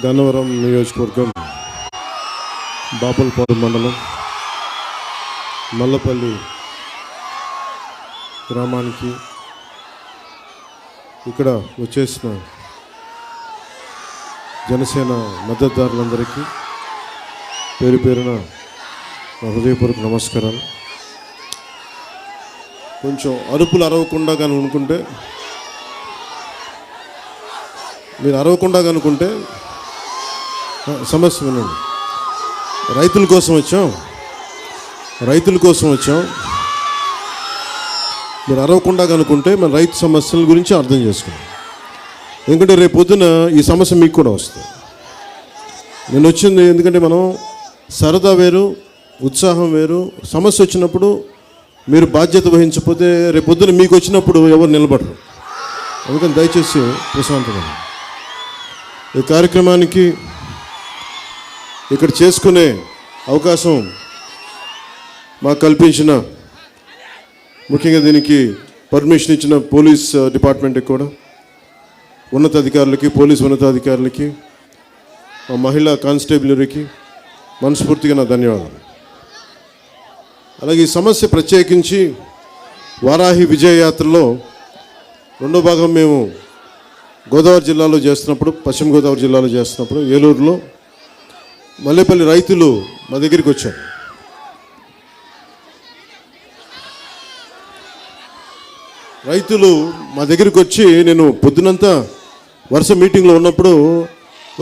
గన్నవరం నియోజకవర్గం బాపులపాడు మండలం మల్లపల్లి గ్రామానికి ఇక్కడ వచ్చేసిన జనసేన మద్దతుదారులందరికీ పేరు పేరున హృదయపూర్వక నమస్కారాలు. కొంచెం అరుపులు అరవకుండా కానీ అనుకుంటే మీరు అరవకుండా కనుకుంటే సమస్య వినండి. రైతుల కోసం వచ్చాం. మీరు అరవకుండా కనుకుంటే మన రైతు సమస్యల గురించి అర్థం చేసుకోండి. ఎందుకంటే రేపు పొద్దున ఈ సమస్య మీకు కూడా వస్తుంది. నేను వచ్చింది ఎందుకంటే మనం సరదా వేరు, ఉత్సాహం వేరు. సమస్య వచ్చినప్పుడు మీరు బాధ్యత వహించకపోతే రేపు పొద్దున మీకు వచ్చినప్పుడు ఎవరు నిలబడరు. అందుకని దయచేసి ప్రశాంతంగా ఈ కార్యక్రమానికి ఇక్కడ చేసుకునే అవకాశం మాకు కల్పించిన, ముఖ్యంగా దీనికి పర్మిషన్ ఇచ్చిన పోలీస్ డిపార్ట్మెంట్కి కూడా, ఉన్నతాధికారులకి, పోలీస్ ఉన్నతాధికారులకి, మహిళా కానిస్టేబులరీకి మనస్ఫూర్తిగా నా ధన్యవాదాలు. అలాగే ఈ సమస్య ప్రత్యేకించి వారాహి విజయయాత్రలో రెండో భాగం మేము గోదావరి జిల్లాలో చేస్తున్నప్పుడు, పశ్చిమ గోదావరి జిల్లాలో చేస్తున్నప్పుడు ఏలూరులో మల్లెపల్లి రైతులు మా దగ్గరికి వచ్చారు. రైతులు మా దగ్గరికి వచ్చి, నేను పొద్దునంతా వరుస మీటింగ్లో ఉన్నప్పుడు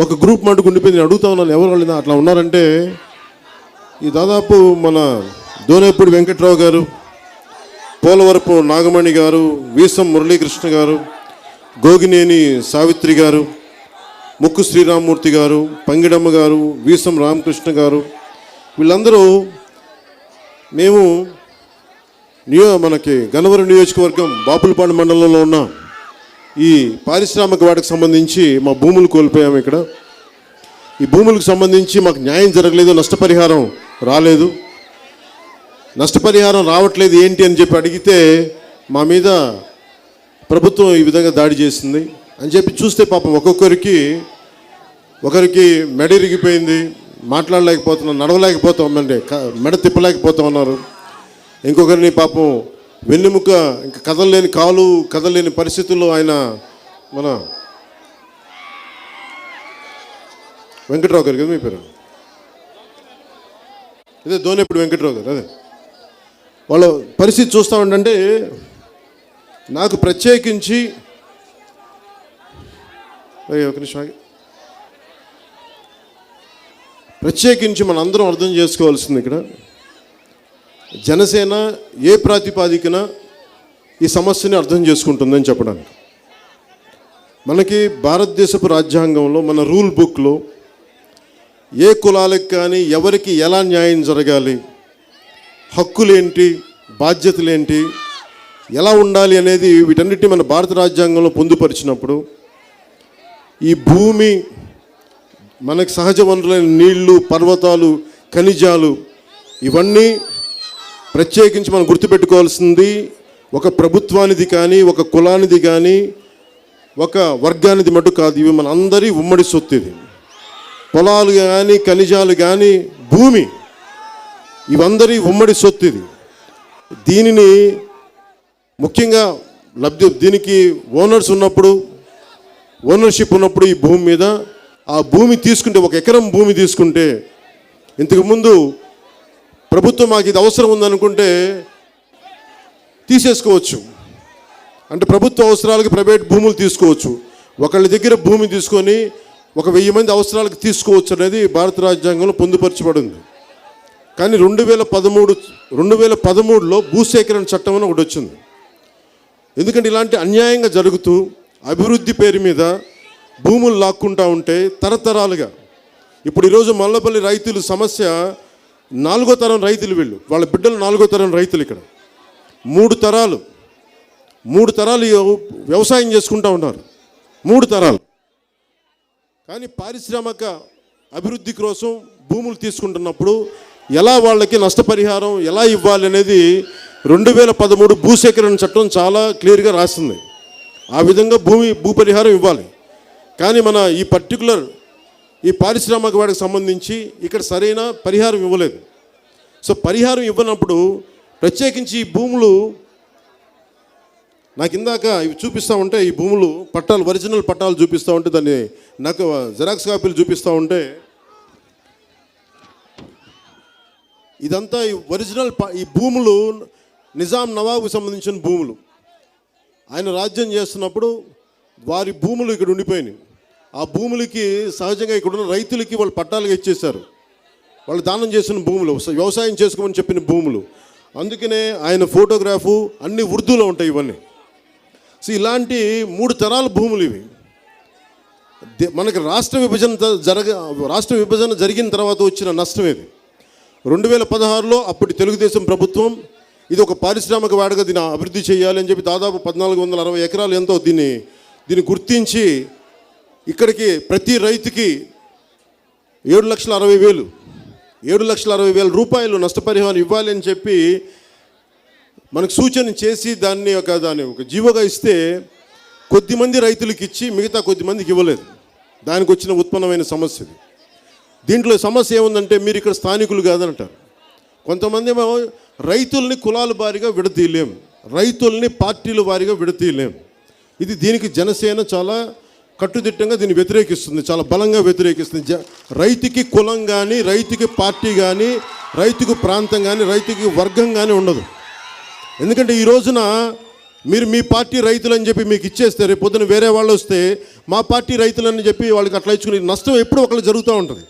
ఒక గ్రూప్ మటుకు ఉండిపోయింది. నేను అడుగుతా ఉన్నాను, ఎవరు వాళ్ళు అట్లా ఉన్నారంటే, ఈ దాదాపు మన దోనేపూడి వెంకట్రావు గారు, పోలవరపు నాగమణి గారు, వీసం మురళీకృష్ణ గారు, గోగినేని సావిత్రి గారు, ముక్కు శ్రీరామ్మూర్తి గారు, పంగిడమ్మ గారు, వీసం రామకృష్ణ గారు, వీళ్ళందరూ మేము మనకి గన్నవరం నియోజకవర్గం బాపులపాడు మండలంలో ఉన్న ఈ పారిశ్రామిక వాటికి సంబంధించి మా భూములు కోల్పోయాము. ఇక్కడ ఈ భూములకు సంబంధించి మాకు న్యాయం జరగలేదు, నష్టపరిహారం రాలేదు. నష్టపరిహారం రావట్లేదు ఏంటి అని చెప్పి అడిగితే మా మీద ప్రభుత్వం ఈ విధంగా దాడి చేసింది అని చెప్పి చూస్తే పాపం ఒకరికి మెడ ఇరిగిపోయింది, మాట్లాడలేకపోతున్నాం, నడవలేకపోతామండి, మెడ తిప్పలేకపోతా ఉన్నారు. ఇంకొకరిని పాపం వెన్నెముక ఇంకా కదలలేని పరిస్థితుల్లో ఆయన మన వెంకట్రావు గారు కదా మీ పేరు, అదే దోనేపూడి వెంకట్రావు గారు, అదే వాళ్ళ పరిస్థితి చూస్తూ ఉండంటే నాకు ప్రత్యేకించి ఒక నిమిషం ప్రత్యేకించి మన అందరం అర్థం చేసుకోవాల్సింది, ఇక్కడ జనసేన ఏ ప్రాతిపాదికన ఈ సమస్యని అర్థం చేసుకుంటుందని చెప్పడానికి. మనకి భారతదేశపు రాజ్యాంగంలో, మన రూల్ బుక్లో ఏ కులాలకు కానీ ఎవరికి ఎలా న్యాయం జరగాలి, హక్కులేంటి, బాధ్యతలేంటి, ఎలా ఉండాలి అనేది వీటన్నిటిని మన భారత రాజ్యాంగంలో పొందుపరిచినప్పుడు ఈ భూమి, మనకు సహజ వనరులైన నీళ్లు, పర్వతాలు, ఖనిజాలు, ఇవన్నీ ప్రత్యేకించి మనం గుర్తుపెట్టుకోవాల్సింది ఒక ప్రభుత్వానిది కానీ, ఒక కులానిది కానీ, ఒక వర్గానిది మటు కాదు. ఇవి మన అందరి ఉమ్మడి సొత్తు. ఇది పొలాలు కానీ, ఖనిజాలు కానీ, భూమి, ఇవందరి ఉమ్మడి సొత్తు. ఇది దీనిని ముఖ్యంగా దీనికి ఓనర్షిప్ ఉన్నప్పుడు ఈ భూమి మీద, ఆ భూమి తీసుకుంటే, 1 ఎకరం భూమి తీసుకుంటే, ఇంతకుముందు ప్రభుత్వం మాకు ఇది అవసరం ఉందనుకుంటే తీసేసుకోవచ్చు. అంటే ప్రభుత్వ అవసరాలకు ప్రైవేట్ భూములు తీసుకోవచ్చు. ఒకళ్ళ దగ్గర భూమి తీసుకొని 1000 మంది అవసరాలకు తీసుకోవచ్చు అనేది భారత రాజ్యాంగంలో పొందుపరచబడింది. కానీ 2013లో భూసేకరణ చట్టం అని ఒకటి వచ్చింది. ఎందుకంటే ఇలాంటి అన్యాయంగా జరుగుతూ అభివృద్ధి పేరు మీద భూములు లాక్కుంటూ ఉంటే తరతరాలుగా, ఇప్పుడు ఈరోజు మల్లపల్లి రైతుల సమస్య 4వ తరం రైతులు, వాళ్ళ బిడ్డలు 4వ తరం రైతులు. ఇక్కడ 3 తరాలు వ్యవసాయం చేసుకుంటూ ఉన్నారు, 3 తరాలు. కానీ పారిశ్రామిక అభివృద్ధి కోసం భూములు తీసుకుంటున్నప్పుడు ఎలా వాళ్ళకి నష్టపరిహారం ఎలా ఇవ్వాలి అనేది 2013 భూసేకరణ చట్టం చాలా క్లియర్గా రాసింది. ఆ విధంగా భూపరిహారం ఇవ్వాలి. కానీ మన ఈ పర్టికులర్ ఈ పారిశ్రామిక వాడికి సంబంధించి ఇక్కడ సరైన పరిహారం ఇవ్వలేదు. సో పరిహారం ఇవ్వనప్పుడు ప్రత్యేకించి ఈ భూములు నాకు ఇందాక ఇవి చూపిస్తూ ఉంటే, ఈ భూములు పట్టాలు, ఒరిజినల్ పట్టాలు చూపిస్తూ ఉంటే, దాన్ని నాకు జెరాక్స్ కాపీలు చూపిస్తూ ఉంటే, ఇదంతా ఈ ఒరిజినల్ ఈ భూములు నిజాం నవాబుకు సంబంధించిన భూములు. ఆయన రాజ్యం చేస్తున్నప్పుడు వారి భూములు ఇక్కడ ఉండిపోయినాయి. ఆ భూములకి సహజంగా ఇక్కడున్న రైతులకి వాళ్ళు పట్టాలుగా ఇచ్చేశారు. వాళ్ళు దానం చేసిన భూములు, వ్యవసాయం చేసుకోమని చెప్పిన భూములు. అందుకనే ఆయన ఫోటోగ్రాఫు అన్ని ఉర్దూలో ఉంటాయి ఇవన్నీ. సో ఇలాంటి 3 తరాల భూములు ఇవి. మనకి రాష్ట్ర విభజన జరిగిన తర్వాత వచ్చిన నష్టం ఇది. 2016లో అప్పటి తెలుగుదేశం ప్రభుత్వం ఇది ఒక పారిశ్రామిక వాడగా దీన్ని అభివృద్ధి చేయాలి అని చెప్పి దాదాపు 1460 ఎకరాలు ఎంతో దీన్ని గుర్తించి ఇక్కడికి ప్రతి రైతుకి 7,60,000 రూపాయలు నష్టపరిహారం ఇవ్వాలి అని చెప్పి మనకు సూచన చేసి దాన్ని ఒక జీవోగా ఇస్తే కొద్దిమంది రైతులకు ఇచ్చి మిగతా కొద్దిమందికి ఇవ్వలేదు. దానికి వచ్చిన ఉత్పన్నమైన సమస్య ఇది. దీంట్లో సమస్య ఏముందంటే, మీరు ఇక్కడ స్థానికులు కాదంటారు. కొంతమంది రైతుల్ని కులాల వారీగా విడతీయలేం, రైతుల్ని పార్టీల వారీగా విడతీయలేం. దీనికి జనసేన చాలా కట్టుదిట్టంగా దీన్ని వ్యతిరేకిస్తుంది, చాలా బలంగా వ్యతిరేకిస్తుంది. రైతుకి కులం కానీ, రైతుకి పార్టీ కానీ, రైతుకు ప్రాంతం కానీ, రైతుకి వర్గం కానీ ఉండదు. ఎందుకంటే ఈ రోజున మీరు మీ పార్టీ రైతులని చెప్పి మీకు ఇచ్చేస్తే, రేపు పొద్దున వేరే వాళ్ళు వస్తే మా పార్టీ రైతులని చెప్పి వాళ్ళకి అట్లా ఇచ్చుకుని నష్టం ఎప్పుడూ ఒకళ్ళు జరుగుతూ ఉంటుంది.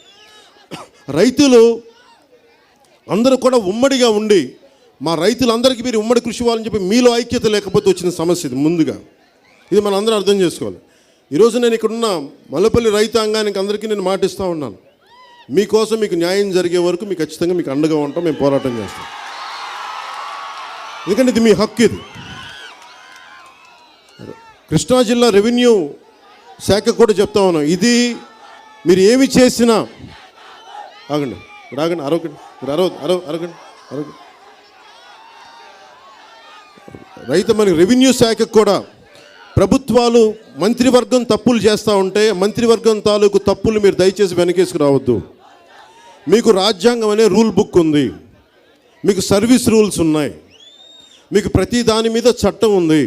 రైతులు అందరూ కూడా ఉమ్మడిగా ఉండి, మా రైతులందరికీ మీరు ఉమ్మడి కృషి ఇవ్వాలని చెప్పి మీలో ఐక్యత లేకపోతే వచ్చిన సమస్య ఇది. ముందుగా ఇది మనం అందరం అర్థం చేసుకోవాలి. ఈరోజు నేను ఇక్కడున్న మల్లపల్లి రైతాంగానికి అందరికీ నేను మాటిస్తూ ఉన్నాను, మీకోసం మీకు న్యాయం జరిగే వరకు మీకు ఖచ్చితంగా మీకు అండగా ఉంటాం, మేము పోరాటం చేస్తాం. ఎందుకంటే ఇది మీ హక్కు. ఇది కృష్ణా జిల్లా రెవెన్యూ శాఖ కూడా చెప్తా ఉన్నాం, ఇది మీరు ఏమి చేసినా ఆగండి అరవకండి మనకి రెవెన్యూ శాఖకు కూడా ప్రభుత్వాలు మంత్రివర్గం తప్పులు చేస్తూ ఉంటే మంత్రివర్గం తాలూకు తప్పులు మీరు దయచేసి వెనకేసుకు రావద్దు. మీకు రాజ్యాంగం అనే రూల్ బుక్ ఉంది, మీకు సర్వీస్ రూల్స్ ఉన్నాయి, మీకు ప్రతి దాని మీద చట్టం ఉంది.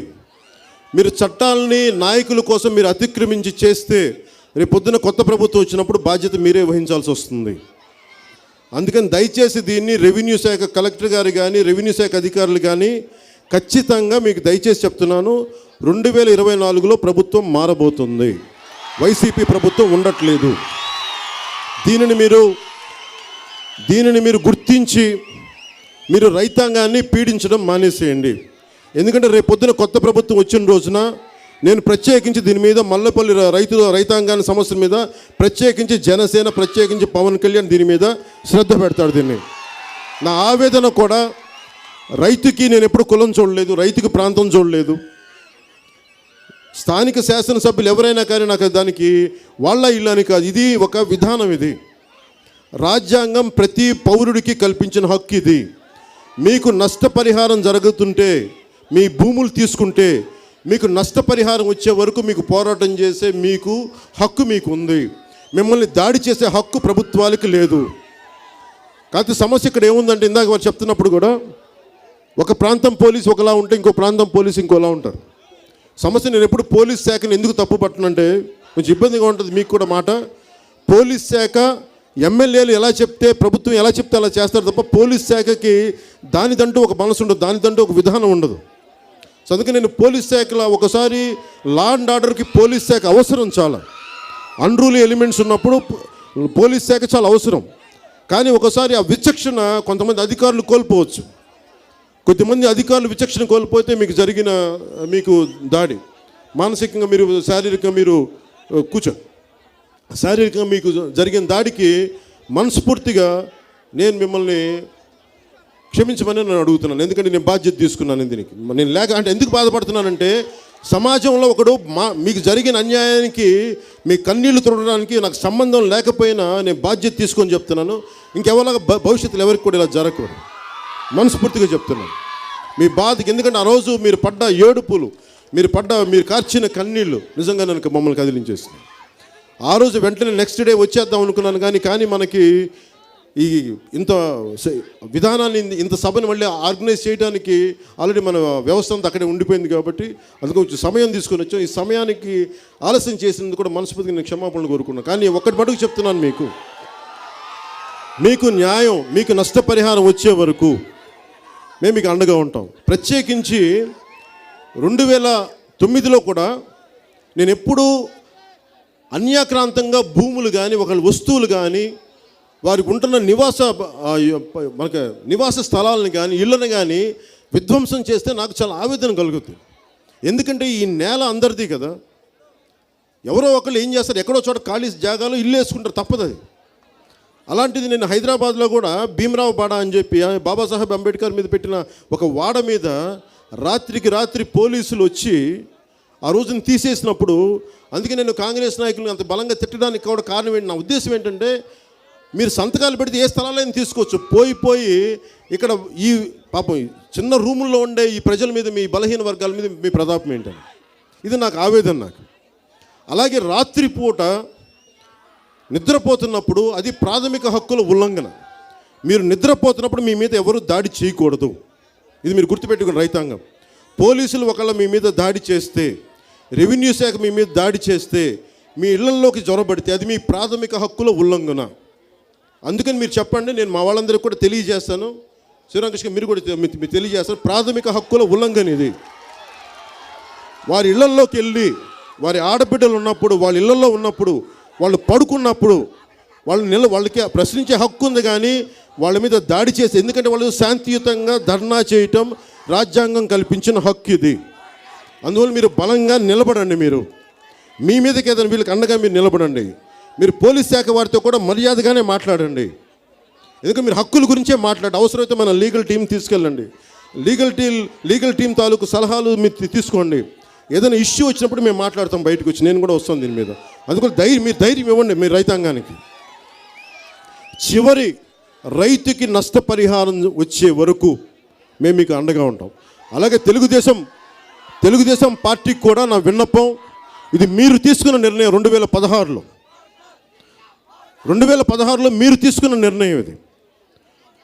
మీరు చట్టాలని నాయకుల కోసం మీరు అతిక్రమించి చేస్తే రేపు పొద్దున కొత్త ప్రభుత్వం వచ్చినప్పుడు బాధ్యత మీరే వహించాల్సి వస్తుంది. అందుకని దయచేసి దీన్ని రెవెన్యూ శాఖ కలెక్టర్ గారు కానీ, రెవెన్యూ శాఖ అధికారులు కానీ ఖచ్చితంగా మీకు దయచేసి చెప్తున్నాను, 2024లో ప్రభుత్వం మారబోతుంది. వైసీపీ ప్రభుత్వం ఉండట్లేదు. దీనిని మీరు గుర్తించి మీరు రైతాంగాన్ని పీడించడం మానేసేయండి. ఎందుకంటే రేపు పొద్దున కొత్త ప్రభుత్వం వచ్చిన రోజున నేను ప్రత్యేకించి దీని మీద మల్లపల్లి రైతాంగాన్ని సమస్యల మీద ప్రత్యేకించి జనసేన, ప్రత్యేకించి పవన్ కళ్యాణ్ దీని మీద శ్రద్ధ పెడతాడు. దీన్ని నా ఆవేదన కూడా, రైతుకి నేను ఎప్పుడు కులం చూడలేదు, రైతుకి ప్రాంతం చూడలేదు. స్థానిక శాసనసభ్యులు ఎవరైనా కానీ నాకు దానికి వాళ్ళ ఇల్లు అని కాదు, ఇది ఒక విధానం. ఇది రాజ్యాంగం ప్రతి పౌరుడికి కల్పించిన హక్కు. ఇది మీకు నష్టపరిహారం జరుగుతుంటే, మీ భూములు తీసుకుంటే మీకు నష్టపరిహారం వచ్చే వరకు మీకు పోరాటం చేసే మీకు హక్కు మీకు ఉంది. మిమ్మల్ని దాడి చేసే హక్కు ప్రభుత్వాలకు లేదు. కాకపోతే సమస్య ఇక్కడ ఏముందంటే, ఇందాక వారు చెప్తున్నప్పుడు కూడా ఒక ప్రాంతం పోలీసు ఒకలా ఉంటే ఇంకో ప్రాంతం పోలీసు ఇంకోలా ఉంటారు. సమస్య నేను ఎప్పుడు పోలీస్ శాఖను ఎందుకు తప్పు పట్టనంటే కొంచెం ఇబ్బందిగా ఉంటుంది మీకు కూడా మాట. పోలీస్ శాఖ ఎమ్మెల్యేలు ఎలా చెప్తే, ప్రభుత్వం ఎలా చెప్తే అలా చేస్తారు తప్ప పోలీస్ శాఖకి దానిదంటూ ఒక మనసు ఉండదు, దానిదంటూ ఒక విధానం ఉండదు. సో అందుకే నేను పోలీస్ శాఖలో ఒకసారి లా అండ్ ఆర్డర్కి పోలీస్ శాఖ అవసరం, చాలా అన్రూలీ ఎలిమెంట్స్ ఉన్నప్పుడు పోలీస్ శాఖ చాలా అవసరం. కానీ ఒకసారి ఆ విచక్షణ కొంతమంది అధికారులు కోల్పోవచ్చు. కొద్దిమంది అధికారులు విచక్షణ కోల్పోతే మీకు దాడి, మానసికంగా మీరు శారీరకంగా మీరు శారీరకంగా మీకు జరిగిన దాడికి మనస్ఫూర్తిగా నేను మిమ్మల్ని క్షమించమని నేను అడుగుతున్నాను. ఎందుకంటే నేను బాధ్యత తీసుకున్నాను దీనికి. నేను అంటే ఎందుకు బాధపడుతున్నానంటే, సమాజంలో ఒకడు మీకు జరిగిన అన్యాయానికి మీ కన్నీళ్లు తుడడానికి నాకు సంబంధం లేకపోయినా నేను బాధ్యత తీసుకొని చెప్తున్నాను. ఇంకెవరిలాగా భవిష్యత్తులో ఎవరికి కూడా ఇలా జరగకూడదు, మనస్ఫూర్తిగా చెప్తున్నాను. మీ బాధకి, ఎందుకంటే ఆ రోజు మీరు పడ్డ ఏడుపులు, మీరు కార్చిన కన్నీళ్ళు నిజంగా నన్ను మమ్మల్ని కదిలించేస్తుంది. ఆ రోజు వెంటనే నెక్స్ట్ డే వచ్చేద్దాం అనుకున్నాను, కానీ మనకి ఈ ఇంత విధానాన్ని ఇంత సభను మళ్ళీ ఆర్గనైజ్ చేయడానికి ఆల్రెడీ మన వ్యవస్థ అంతా అక్కడే ఉండిపోయింది కాబట్టి అందుకు కొంచెం సమయం తీసుకొని వచ్చాం. ఈ సమయానికి ఆలస్యం చేసినందుకు కూడా మనస్ఫూర్తిగా నేను క్షమాపణలు కోరుకున్నాను. కానీ ఒక్కటి మటుకు చెప్తున్నాను, మీకు న్యాయం, మీకు నష్టపరిహారం వచ్చే వరకు మేము మీకు అండగా ఉంటాం. ప్రత్యేకించి 2009లో కూడా నేను ఎప్పుడూ అన్యాక్రాంతంగా భూములు కానీ ఒకళ్ళ వస్తువులు కానీ వారికి ఉంటున్న నివాస స్థలాలను కానీ ఇళ్ళని కానీ విధ్వంసం చేస్తే నాకు చాలా ఆవేదన కలుగుతుంది. ఎందుకంటే ఈ నేల అందరిది కదా. ఎవరో ఒకళ్ళు ఏం చేస్తారు, ఎక్కడో చోట ఖాళీ జాగాలో ఇల్లు వేసుకుంటారు, తప్పదు అది. అలాంటిది నేను హైదరాబాద్లో కూడా భీమరావు బాడ అని చెప్పి బాబాసాహెబ్ అంబేద్కర్ మీద పెట్టిన ఒక వాడ మీద రాత్రికి రాత్రి పోలీసులు వచ్చి ఆ రోజున తీసేసినప్పుడు, అందుకే నేను కాంగ్రెస్ నాయకులను అంత బలంగా తిట్టడానికి కూడా కారణం ఏంటి, నా ఉద్దేశం ఏంటంటే మీరు సంతకాలు పెడితే ఏ స్థలాలైనా తీసుకోవచ్చు. పోయి ఇక్కడ ఈ పాపం చిన్న రూముల్లో ఉండే ఈ ప్రజల మీద, మీ బలహీన వర్గాల మీద మీ ప్రతాపం ఏంటని, ఇది నాకు ఆవేదన. నాకు అలాగే రాత్రిపూట నిద్రపోతున్నప్పుడు అది ప్రాథమిక హక్కుల ఉల్లంఘన. మీరు నిద్రపోతున్నప్పుడు మీ మీద ఎవరు దాడి చేయకూడదు, ఇది మీరు గుర్తుపెట్టుకుని రైతాంగం. పోలీసులు ఒకళ్ళ మీ మీద దాడి చేస్తే, రెవెన్యూ శాఖ మీ మీద దాడి చేస్తే, మీ ఇళ్లలోకి జొరబడితే అది మీ ప్రాథమిక హక్కుల ఉల్లంఘన. అందుకని మీరు చెప్పండి, నేను మా వాళ్ళందరికీ కూడా తెలియజేస్తాను. శ్రీరామకృష్ణ మీరు కూడా మీరు తెలియజేస్తారు, ప్రాథమిక హక్కుల ఉల్లంఘన ఇది. వారి ఇళ్లల్లోకి వెళ్ళి వారి ఆడబిడ్డలు ఉన్నప్పుడు, వాళ్ళ ఇళ్లలో ఉన్నప్పుడు, వాళ్ళు పడుకున్నప్పుడు వాళ్ళకి ప్రశ్నించే హక్కు ఉంది, కానీ వాళ్ళ మీద దాడి చేసి, ఎందుకంటే వాళ్ళు శాంతియుతంగా ధర్నా చేయటం రాజ్యాంగం కల్పించిన హక్కు ఇది. అందువల్ల మీరు బలంగా నిలబడండి. మీరు మీ మీదకి ఏదైనా వీళ్ళకి అండగా మీరు నిలబడండి. మీరు పోలీస్ శాఖ వారితో కూడా మర్యాదగానే మాట్లాడండి. ఎందుకంటే మీరు హక్కుల గురించే మాట్లాడండి. అవసరమైతే మన లీగల్ టీం తీసుకెళ్ళండి. లీగల్ టీం తాలూకు సలహాలు మీరు తీసుకోండి. ఏదైనా ఇష్యూ వచ్చినప్పుడు మేము మాట్లాడతాం బయటకు వచ్చి, నేను కూడా వస్తాను దీని మీద. అందుకని మీరు ధైర్యం ఇవ్వండి మీ రైతాంగానికి. చివరి రైతుకి నష్టపరిహారం వచ్చే వరకు మేము మీకు అండగా ఉంటాం. అలాగే తెలుగుదేశం పార్టీకి కూడా నా విన్నపం, ఇది మీరు తీసుకున్న నిర్ణయం 2016లో మీరు తీసుకున్న నిర్ణయం ఇది.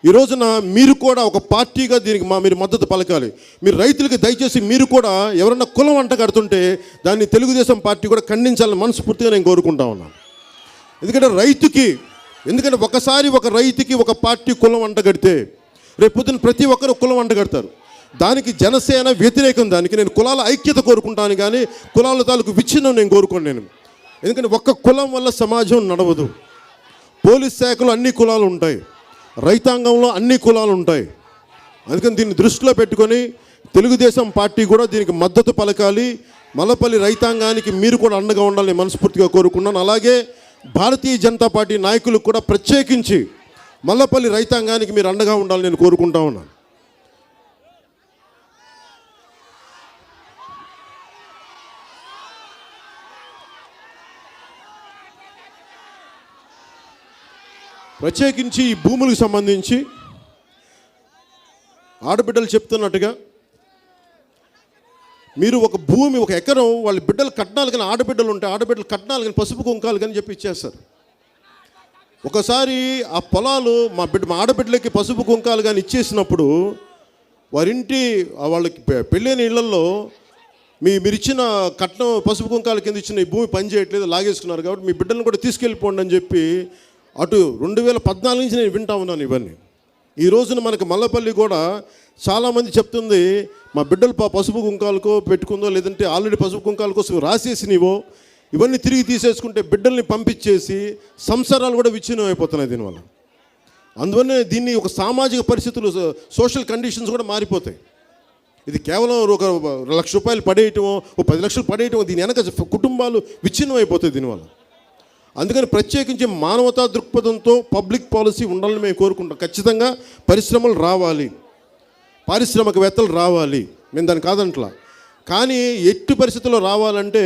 ఈ రోజున మీరు కూడా ఒక పార్టీగా దీనికి మీరు మద్దతు పలకాలి. మీరు రైతులకి దయచేసి మీరు కూడా ఎవరన్నా కులం వంట కడుతుంటే దాన్ని తెలుగుదేశం పార్టీ కూడా ఖండించాలని మనస్ఫూర్తిగా నేను కోరుకుంటా ఉన్నాను. ఎందుకంటే ఒకసారి ఒక రైతుకి ఒక పార్టీ కులం వంట కడితే రేపు పొద్దున ప్రతి ఒక్కరు కులం వంట కడతారు. దానికి జనసేన వ్యతిరేకం. దానికి నేను కులాల ఐక్యత కోరుకుంటాను, కానీ కులాల తాలూకు విచ్ఛిన్నం నేను కోరుకోను. నేను ఎందుకంటే ఒక్క కులం వల్ల సమాజం నడవదు. పోలీస్ శాఖలో అన్ని కులాలు ఉంటాయి, రైతాంగంలో అన్ని కులాలు ఉంటాయి. అందుకని దీన్ని దృష్టిలో పెట్టుకొని తెలుగుదేశం పార్టీ కూడా దీనికి మద్దతు పలకాలి. మల్లపల్లి రైతాంగానికి మీరు కూడా అండగా ఉండాలని మనస్ఫూర్తిగా కోరుకున్నాను. అలాగే భారతీయ జనతా పార్టీ నాయకులకు కూడా ప్రత్యేకించి మల్లపల్లి రైతాంగానికి మీరు అండగా ఉండాలని నేను కోరుకుంటా ఉన్నాను. ప్రత్యేకించి ఈ భూములకు సంబంధించి ఆడబిడ్డలు చెప్తున్నట్టుగా మీరు ఒక భూమి, ఒక ఎకరం వాళ్ళ బిడ్డలు కట్నాలు కానీ, ఆడబిడ్డలు ఉంటే ఆడబిడ్డలు కట్నాలు కానీ, పసుపు కుంకాలు కానీ చెప్పి ఇచ్చేస్తారు. ఒకసారి ఆ పొలాలు మా ఆడబిడ్డలకి పసుపు కుంకాలు కానీ ఇచ్చేసినప్పుడు వారింటి వాళ్ళకి పెళ్ళైన ఇళ్లలో మీరు ఇచ్చిన కట్నం పసుపు కుంకాల కింద ఇచ్చిన ఈ భూమి పని చేయట్లేదు, లాగేసుకున్నారు, కాబట్టి మీ బిడ్డలను కూడా తీసుకెళ్ళిపోండి అని చెప్పి అటు 2014 నుంచి నేను వింటా ఉన్నాను ఇవన్నీ. ఈ రోజున మనకు మల్లపల్లి కూడా చాలామంది చెప్తుంది, మా బిడ్డలు పసుపు కుంకాలకో పెట్టుకుందో, లేదంటే ఆల్రెడీ పసుపు కుంకాల కోసం రాసేసినవో ఇవన్నీ తిరిగి తీసేసుకుంటే బిడ్డల్ని పంపించేసి సంసారాలు కూడా విచ్ఛిన్నం అయిపోతున్నాయి దీనివల్ల. అందువల్ల దీన్ని ఒక సామాజిక పరిస్థితులు, సోషల్ కండిషన్స్ కూడా మారిపోతాయి. ఇది కేవలం ఒక ₹1,00,000 పడేయటమో, ఓ 10 లక్షలు పడేయటమో, దీని వెనక కుటుంబాలు విచ్ఛిన్నం అయిపోతాయి దీనివల్ల. అందుకని ప్రత్యేకించి మానవతా దృక్పథంతో పబ్లిక్ పాలసీ ఉండాలని మేము కోరుకుంటాం. ఖచ్చితంగా పరిశ్రమలు రావాలి, పారిశ్రామికవేత్తలు రావాలి, మేము దాన్ని కాదంట్లా. కానీ ఎట్టి పరిస్థితుల్లో రావాలంటే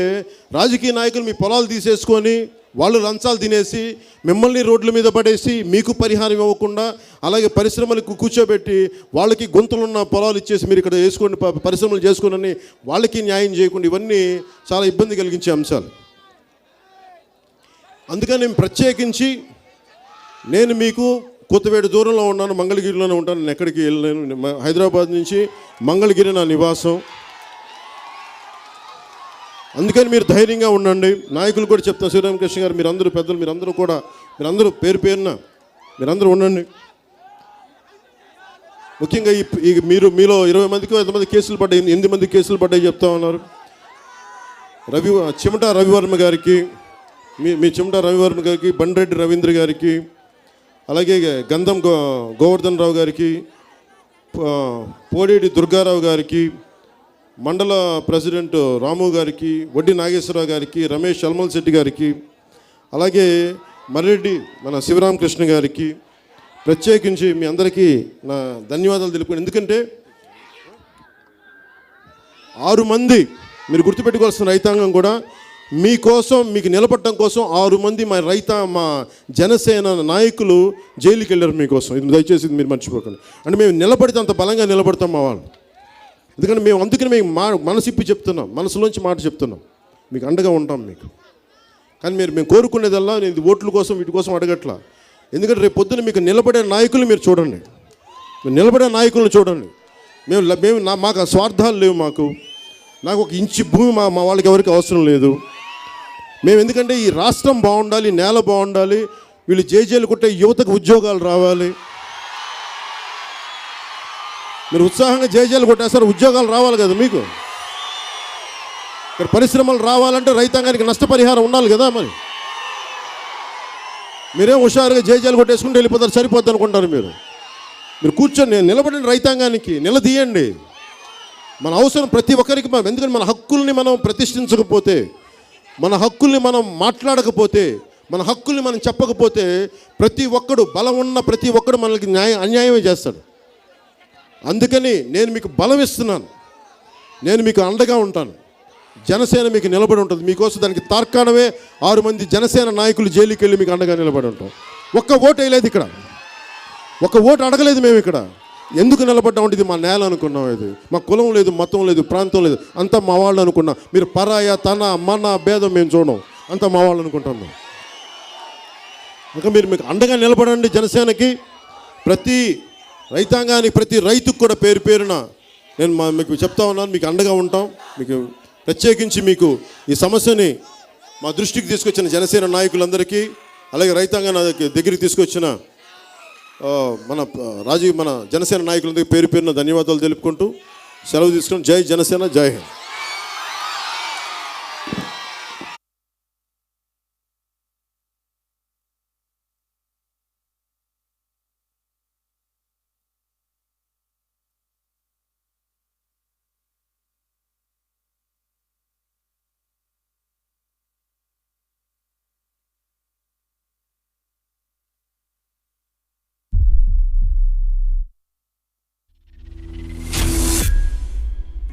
రాజకీయ నాయకులు మీ పొలాలు తీసేసుకొని వాళ్ళు లంచాలు తినేసి మిమ్మల్ని రోడ్ల మీద పడేసి మీకు పరిహారం ఇవ్వకుండా, అలాగే పరిశ్రమలకు కూర్చోబెట్టి వాళ్ళకి గొంతులున్న పొలాలు ఇచ్చేసి మీరు ఇక్కడ వేసుకోండి, పరిశ్రమలు చేసుకోండి, వాళ్ళకి న్యాయం చేయకుండా, ఇవన్నీ చాలా ఇబ్బంది కలిగించే అంశాలు. అందుకని నేను ప్రత్యేకించి నేను మీకు కొత్తవేడు దూరంలో ఉన్నాను, మంగళగిరిలోనే ఉంటాను, నేను ఎక్కడికి వెళ్ళలేను. హైదరాబాద్ నుంచి మంగళగిరి నా నివాసం. అందుకని మీరు ధైర్యంగా ఉండండి. నాయకులు కూడా చెప్తాను, శ్రీరామకృష్ణ గారు, మీరందరూ పెద్దలు, మీరందరూ పేరు పేరున మీరందరూ ఉండండి. ముఖ్యంగా ఈ మీలో 20 మందికి 5 మంది కేసులు పడ్డాయి, 8 మంది కేసులు పడ్డాయి చెప్తా ఉన్నారు. చిమటా రవివర్మ గారికి, మీ చిమటా రవివర్మ గారికి, బండ్రెడ్డి రవీంద్ర గారికి, అలాగే గంధం గోవర్ధన్ రావు గారికి, పోడేటి దుర్గారావు గారికి, మండల ప్రెసిడెంట్ రాము గారికి, వడ్డీ నాగేశ్వరరావు గారికి, రమేష్ అల్మల్ శెట్టి గారికి, అలాగే మర్రెడ్డి మన శివరామకృష్ణ గారికి ప్రత్యేకించి మీ అందరికీ నా ధన్యవాదాలు తెలుపుకోండి. ఎందుకంటే 6 మంది మీరు గుర్తుపెట్టుకోవాల్సిన రైతాంగం కూడా మీకోసం, మీకు నిలబడటం కోసం 6 మంది మా జనసేన నాయకులు జైలుకి వెళ్ళారు మీకోసం. ఇది దయచేసి మీరు మర్చిపోకండి. అంటే మేము నిలబడితే అంత బలంగా నిలబడతాం మా వాళ్ళు. ఎందుకంటే అందుకని మేము మనసిప్పి చెప్తున్నాం, మనసులోంచి మాట చెప్తున్నాం, మీకు అండగా ఉంటాం మీకు. కానీ మేము కోరుకునేదల్లా నేను ఓట్ల కోసం వీటి కోసం అడగట్లా. ఎందుకంటే రేపు పొద్దున మీకు నిలబడే నాయకులు మీరు చూడండి, మీరు నిలబడే నాయకులను చూడండి. మాకు ఆ స్వార్థాలు లేవు. నాకు ఒక ఇంచి భూమి మా వాళ్ళకి ఎవరికి అవసరం లేదు. మేము ఎందుకంటే ఈ రాష్ట్రం బాగుండాలి, నేల బాగుండాలి, వీళ్ళు జేజేలు కొట్టే యువతకు ఉద్యోగాలు రావాలి. మీరు ఉత్సాహంగా జేజేలు కొట్టేస్తారు, ఉద్యోగాలు రావాలి కదా మీకు. ఇక్కడ పరిశ్రమలు రావాలంటే రైతాంగానికి నష్టపరిహారం ఉండాలి కదా. మీరేం హుషారుగా జేజేలు కొట్టేసుకుంటూ వెళ్ళిపోతారు, సరిపోద్ది అనుకుంటారు. మీరు కూర్చొని నిలబడిన రైతాంగానికి నిలదీయండి. మన అవసరం ప్రతి ఒక్కరికి. ఎందుకంటే మన హక్కుల్ని మనం ప్రతిష్ఠించకపోతే, మన హక్కుల్ని మనం మాట్లాడకపోతే, మన హక్కుల్ని మనం చెప్పకపోతే ప్రతి ఒక్కడు, బలం ఉన్న ప్రతి ఒక్కడు మనకి అన్యాయమే చేస్తాడు. అందుకని నేను మీకు బలం ఇస్తున్నాను, నేను మీకు అండగా ఉంటాను. జనసేన మీకు నిలబడి ఉంటుంది. మీకోసం దానికి తార్కాణమే 6 మంది జనసేన నాయకులు జైలుకి వెళ్ళి మీకు అండగా నిలబడి ఉంటాం. ఒక్క ఓటు వేయలేదు ఇక్కడ, ఒక్క ఓటు అడగలేదు మేము ఇక్కడ. ఎందుకు నిలబడ్డామంటే ఇది మా నేల అనుకున్నాం, ఇది మా కులం లేదు, మతం లేదు, ప్రాంతం లేదు, అంతా మా వాళ్ళు అనుకున్నాం. మీరు పరాయ, తన, మన భేదం మేము చూడం, అంతా మా వాళ్ళు అనుకుంటాం మేము. ఇంకా మీకు అండగా నిలబడండి జనసేనకి. ప్రతి రైతాంగానికి, ప్రతి రైతుకు కూడా పేరు పేరున నేను మీకు చెప్తా ఉన్నాను, మీకు అండగా ఉంటాం. మీకు ప్రత్యేకించి మీకు ఈ సమస్యని మా దృష్టికి తీసుకొచ్చిన జనసేన నాయకులందరికీ, అలాగే రైతాంగ దగ్గరికి తీసుకొచ్చిన మన జనసేన నాయకులందరికీ పేరు పేరున ధన్యవాదాలు తెలుపుకుంటూ సెలవు తీసుకుని జై జనసేన, జై హింద్.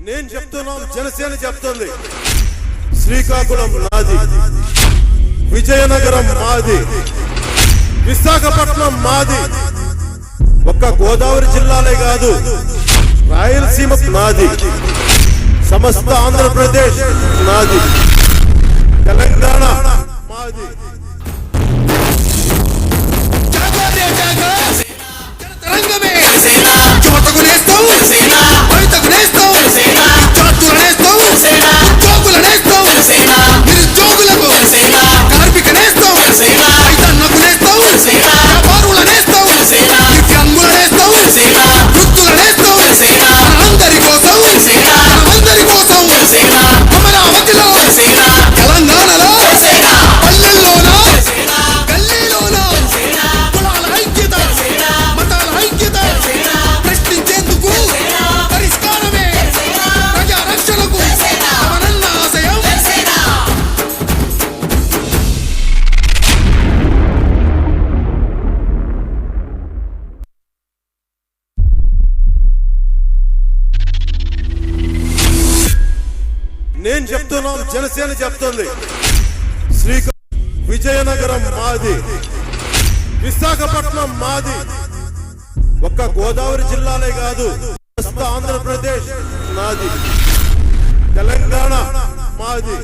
నేను చెప్తున్నాం, జనసేన చెప్తుంది, శ్రీకాకుళం నాది, విజయనగరం మాది, విశాఖపట్నం మాది. ఒక్క గోదావరి జిల్లాలే కాదు, రాయలసీమ నాది, సమస్త ఆంధ్రప్రదేశ్ నాది, తెలంగాణ మాది. నేను చెప్తున్నాం, జనసేన చెప్తుంది, విజయనగరం మాది, విశాఖపట్నం మాది. ఒక్క గోదావరి జిల్లాలే కాదు, సమస్త ఆంధ్రప్రదేశ్ నాది, తెలంగాణ మాది.